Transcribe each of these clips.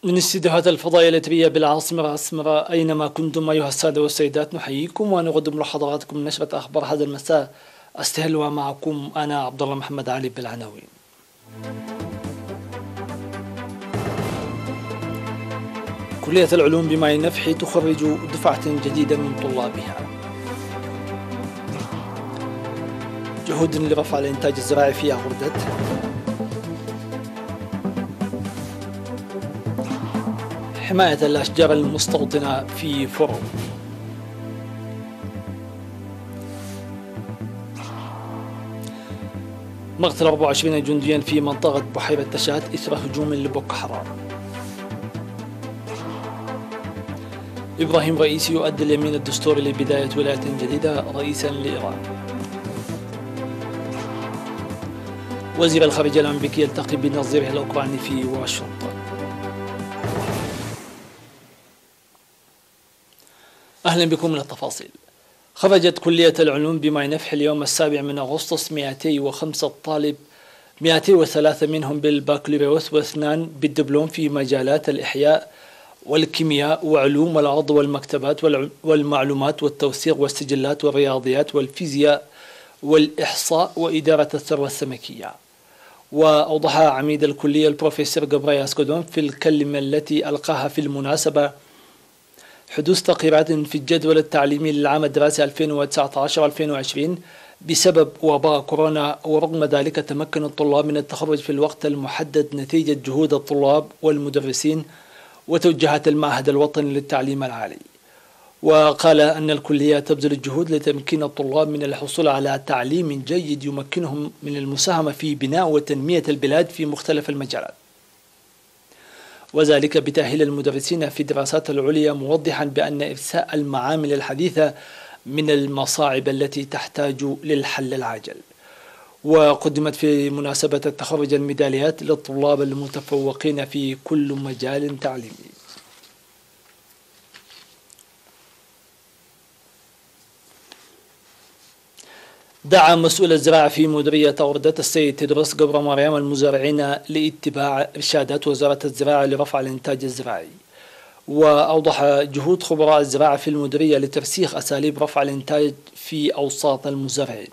من استديوهات الفضائية الإثرية بالعاصمة العاصمة أينما كنتم أيها السادة والسيدات، نحييكم ونقدم لحضراتكم نشرة أخبار هذا المساء. أستهلها معكم أنا عبد الله محمد علي بالعناوين. كلية العلوم بمعين نفحي تخرج دفعة جديدة من طلابها. جهود لرفع الإنتاج الزراعي في غردة. حماية الأشجار المستوطنة في فرو. مقتل 24 جنديا في منطقة بحيرة تشات إثر هجوم لبوكو حرام. إبراهيم رئيسي يؤدي اليمين الدستوري لبداية ولاية جديدة رئيسا لإيران. وزير الخارجية الأمريكي يلتقي بنظيره الأوكراني في واشنطن. أهلا بكم من التفاصيل. خرجت كلية العلوم بمعين نفحي اليوم 7 أغسطس 205 طالب، 203 منهم بالبكالوريوس واثنان بالدبلوم في مجالات الإحياء والكيمياء وعلوم الأرض والمكتبات والمعلومات والتوثيق والسجلات والرياضيات والفيزياء والإحصاء وإدارة الثروة السمكية. وأوضح عميد الكلية البروفيسور جبراياس كودون في الكلمة التي ألقاها في المناسبة حدوث تغييرات في الجدول التعليمي للعام الدراسي 2019-2020 بسبب وباء كورونا، ورغم ذلك تمكن الطلاب من التخرج في الوقت المحدد نتيجة جهود الطلاب والمدرسين وتوجيهات المعهد الوطني للتعليم العالي. وقال أن الكلية تبذل الجهود لتمكين الطلاب من الحصول على تعليم جيد يمكنهم من المساهمة في بناء وتنمية البلاد في مختلف المجالات، وذلك بتأهيل المدرسين في الدراسات العليا، موضحا بأن إرساء المعامل الحديثة من المصاعب التي تحتاج للحل العاجل. وقدمت في مناسبة التخرج الميداليات للطلاب المتفوقين في كل مجال تعليمي. دعا مسؤول الزراعة في مديرية غردة السيد تدرس قبر مريم المزارعين لاتباع إرشادات وزارة الزراعة لرفع الإنتاج الزراعي. وأوضح جهود خبراء الزراعة في المديرية لترسيخ أساليب رفع الإنتاج في أوساط المزارعين،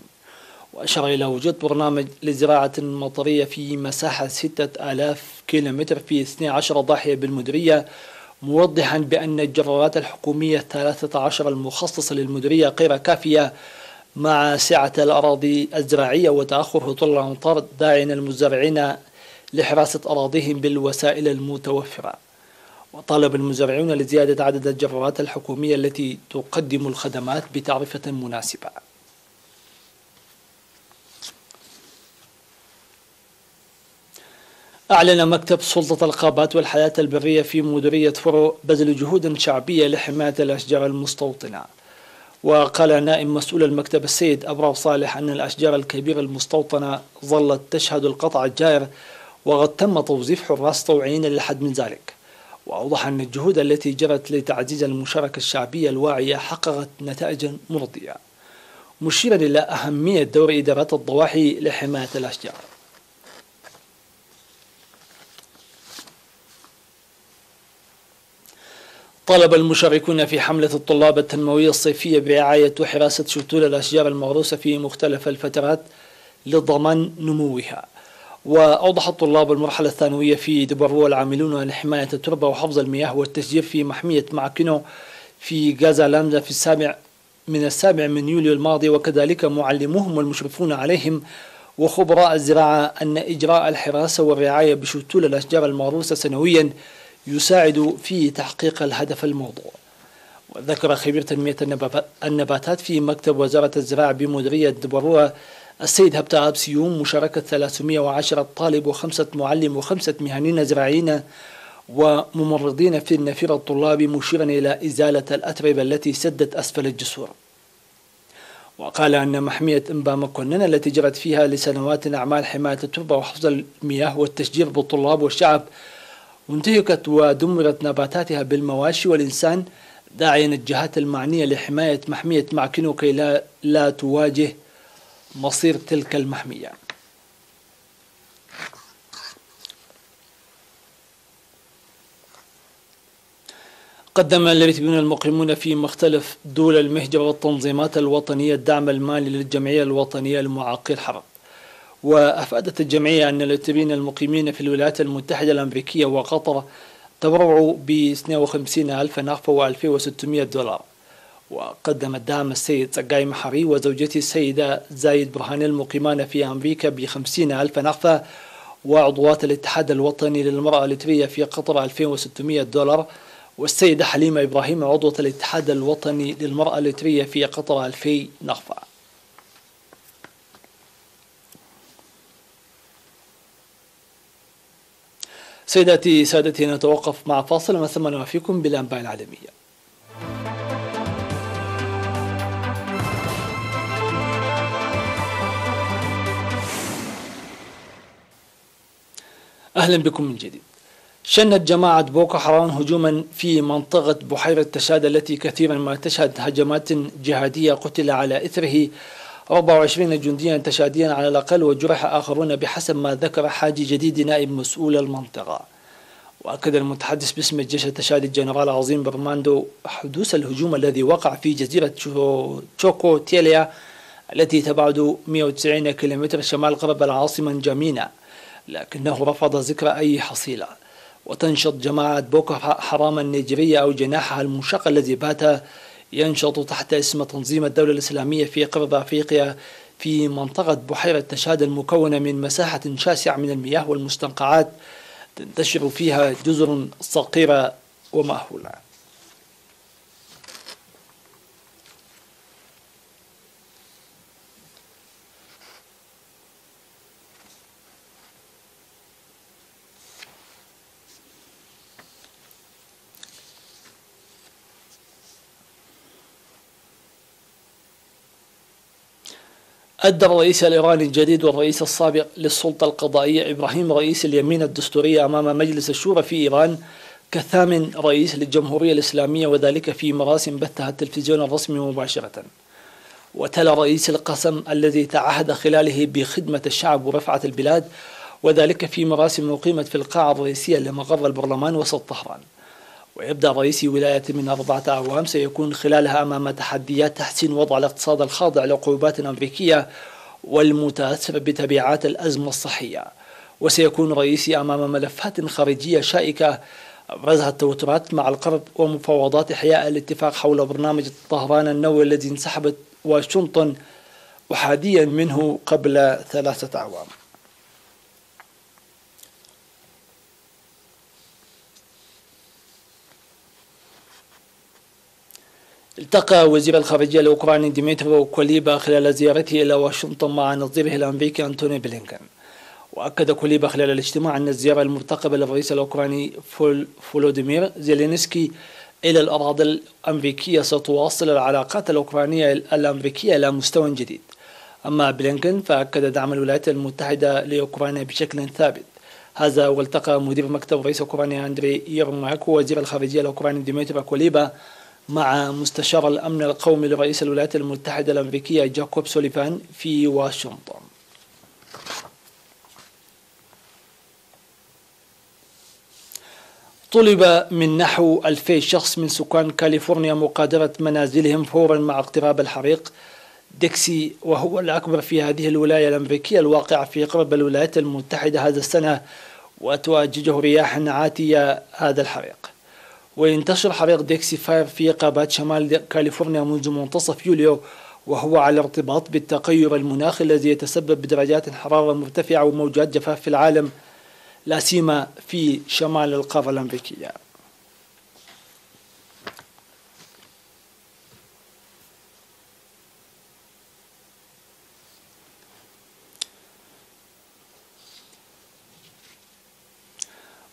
وأشار إلى وجود برنامج لزراعة مطرية في مساحة 6000 كيلومتر في 12 ضاحية بالمديرية، موضحا بأن الجرارات الحكومية 13 المخصصة للمديرية غير كافية مع سعة الأراضي الزراعية وتأخر هطول الأمطار، داعيا المزارعين لحراسة أراضيهم بالوسائل المتوفرة. وطالب المزارعون لزيادة عدد الجرارات الحكومية التي تقدم الخدمات بتعرفة مناسبة. أعلن مكتب سلطة الغابات والحياة البرية في مديرية فرو بذل جهود شعبية لحماية الأشجار المستوطنة. وقال نائب مسؤول المكتب السيد أبرار صالح أن الأشجار الكبيرة المستوطنة ظلت تشهد القطع الجائر، وقد تم توظيف حراس طوعيين للحد من ذلك. وأوضح أن الجهود التي جرت لتعزيز المشاركة الشعبية الواعية حققت نتائجا مرضية، مشيرا إلى أهمية دور إدارات الضواحي لحماية الأشجار. طلب المشاركون في حملة الطلاب التنموية الصيفية برعاية وحراسة شتول الأشجار المغروسة في مختلف الفترات لضمان نموها. وأوضح الطلاب المرحلة الثانوية في دبرو العاملون لحماية التربة وحفظ المياه والتشجير في محمية معكنو في غازالاند في من 7 يوليو الماضي، وكذلك معلموهم والمشرفون عليهم وخبراء الزراعة أن إجراء الحراسة والرعاية بشتول الأشجار المغروسة سنويا يساعد في تحقيق الهدف الموضوع. وذكر خبير تنمية النباتات في مكتب وزارة الزراعة بمديرية دبروة السيد هبتاب سيوم مشاركة 310 طالب و5 معلم و5 مهنيين زراعيين وممرضين في النفير الطلابي، مشيرا إلى إزالة الأتربة التي سدت أسفل الجسور. وقال أن محمية إنبا مكوننة التي جرت فيها لسنوات أعمال حماية التربة وحفظ المياه والتشجير بالطلاب والشعب وانتهكت ودمرت نباتاتها بالمواشي والإنسان، داعيا الجهات المعنية لحماية محمية معكنو كي لا تواجه مصير تلك المحمية. قدم الليبيون المقيمون في مختلف دول المهجر والتنظيمات الوطنية الدعم المالي للجمعية الوطنية لمعاقي الحرب. وأفادت الجمعية أن الليبيين المقيمين في الولايات المتحدة الأمريكية وقطر تبرعوا ب 52,000 نقفة و2600 دولار. وقدم الدعم السيد سقاي محري وزوجته السيدة زايد برهان المقيمان في أمريكا ب50,000 نقفة، وعضوات الاتحاد الوطني للمرأة الليبية في قطر 2600 دولار، والسيدة حليمة إبراهيم عضوة الاتحاد الوطني للمرأة الليبية في قطر 2000 نقفة. سيداتي سادتي، نتوقف مع فاصل ومن ثم نوافيكم بالأنباء العالمية. أهلا بكم من جديد. شنت جماعة بوكو حرام هجوما في منطقة بحيرة تشاد التي كثيرا ما تشهد هجمات جهادية قتل على إثره 24 جنديا تشاديا على الأقل، وجرح آخرون بحسب ما ذكر حاجي جديد نائب مسؤول المنطقة. وأكد المتحدث باسم الجيش التشادي الجنرال عظيم برماندو حدوث الهجوم الذي وقع في جزيرة تشوكو تيليا التي تبعد 190 كيلومتر شمال غرب العاصمة نجامينا، لكنه رفض ذكر أي حصيلة. وتنشط جماعة بوكو حرام النيجيرية أو جناحها المشق الذي بات ينشط تحت اسم تنظيم الدولة الإسلامية في قرب أفريقيا في منطقة بحيرة تشاد المكونة من مساحة شاسعة من المياه والمستنقعات تنتشر فيها جزر صغيرة ومأهولة. أدى الرئيس الإيراني الجديد والرئيس السابق للسلطة القضائية إبراهيم رئيس اليمين الدستورية أمام مجلس الشورى في إيران كثامن رئيس للجمهورية الإسلامية، وذلك في مراسم بثها التلفزيون الرسمي مباشرة. وتلا رئيس القسم الذي تعهد خلاله بخدمة الشعب ورفعة البلاد، وذلك في مراسم أقيمت في القاعة الرئيسية لمقر البرلمان وسط طهران. ويبدأ رئيس ولاية من 4 أعوام سيكون خلالها أمام تحديات تحسين وضع الاقتصاد الخاضع لعقوبات أمريكية والمتأثر بتبعات الأزمة الصحية. وسيكون رئيسي أمام ملفات خارجية شائكة أبرزها التوترات مع الغرب ومفاوضات إحياء الاتفاق حول برنامج طهران النووي الذي انسحبت واشنطن أحاديا منه قبل 3 أعوام. التقى وزير الخارجية الأوكراني ديمترو كوليبا خلال زيارته إلى واشنطن مع نظيره الأمريكي أنتوني بلينكن. وأكد كوليبا خلال الاجتماع أن الزيارة المرتقبة للرئيس الأوكراني فولوديمير زيلينسكي إلى الأراضي الأمريكية ستواصل العلاقات الأوكرانية الأمريكية إلى مستوى جديد. أما بلينكن فأكد دعم الولايات المتحدة لأوكرانيا بشكل ثابت. هذا والتقى مدير مكتب رئيس أوكرانيا أندري يرماك ووزير الخارجية الأوكراني ديمترو كوليبا مع مستشار الأمن القومي لرئيس الولايات المتحدة الأمريكية جاكوب سوليفان في واشنطن. طلب من نحو 2000 شخص من سكان كاليفورنيا مغادرة منازلهم فورا مع اقتراب الحريق ديكسي، وهو الأكبر في هذه الولاية الأمريكية الواقعة في قرب الولايات المتحدة هذا السنة، وتؤججه رياح عاتية هذا الحريق. وينتشر حريق ديكسي فاير في غابات شمال كاليفورنيا منذ منتصف يوليو، وهو على ارتباط بالتغير المناخي الذي يتسبب بدرجات حرارة مرتفعة وموجات جفاف في العالم، لا سيما في شمال القارة الأمريكية.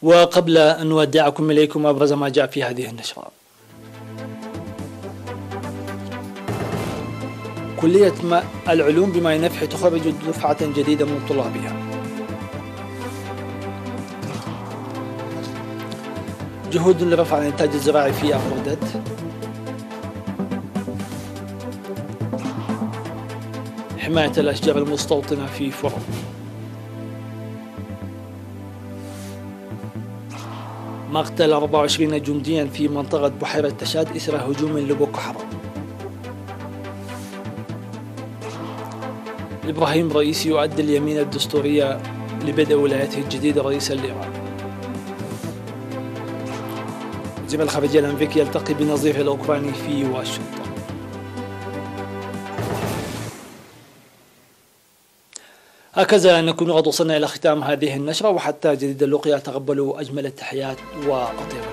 وقبل أن نودعكم إليكم أبرز ما جاء في هذه النشرة. كلية العلوم بماي نفح تخرج دفعة جديدة من طلابها. جهود لرفع الإنتاج الزراعي في أفردت. حماية الأشجار المستوطنة في فرن. مقتل 24 جنديا في منطقة بحيرة تشاد إثر هجوم لبوكو حرام. إبراهيم رئيسي يؤدي اليمين الدستورية لبدء ولايته الجديدة رئيسا لإيران. وزير الخارجية الأمريكي يلتقي بنظيره الأوكراني في واشنطن. هكذا نكون قد وصلنا إلى ختام هذه النشرة، وحتى جديد اللقاء تقبلوا أجمل التحيات وأطيب